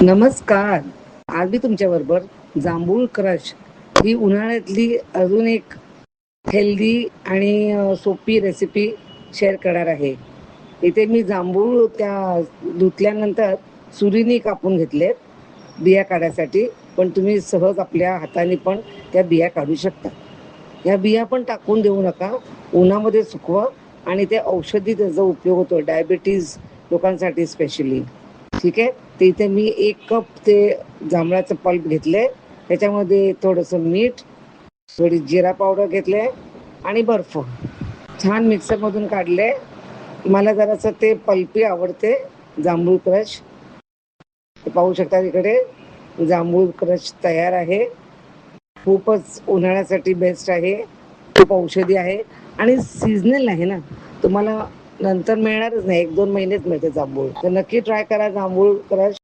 नमस्कार. आज मी तुमच्याबरोबर जांभूळ क्रश ही उन्हाळ्यातली अजून एक हेल्दी आणि सोपी रेसिपी शेअर करणार आहे. इथे मी जांभूळ त्या धुतल्यानंतर सुरीने कापून घेतलेत बिया काढायसाठी, पण तुम्ही सहज आपल्या हाताने पण त्या बिया काढू शकता. या बिया पण टाकून देऊ नका, उन्हामध्ये सुकवा आणि ते औषधी त्याचा उपयोग होतो डायबिटीज लोकांसाठी स्पेशली. ठीक आहे. ते इथे मी 1 कप ते जांभळाचं पल्प घेतले, त्याच्यामध्ये थोडंसं मीठ, थोडी जिरा पावडर घेतले आणि बर्फ छान मिक्सरमधून काढले. मला जरासं ते पल्पी आवडते जांभूळ क्रश. पाहू शकता इकडे जांभूळ क्रश तयार आहे. खूपच उन्हाळ्यासाठी बेस्ट आहे, खूप औषधी आहे आणि सीझनल आहे ना, तुम्हाला नंतर मिळणारच नाही, 1-2 महिनेच मिळते जांभूळ. तर नक्की ट्राय करा जांभूळ क्रश.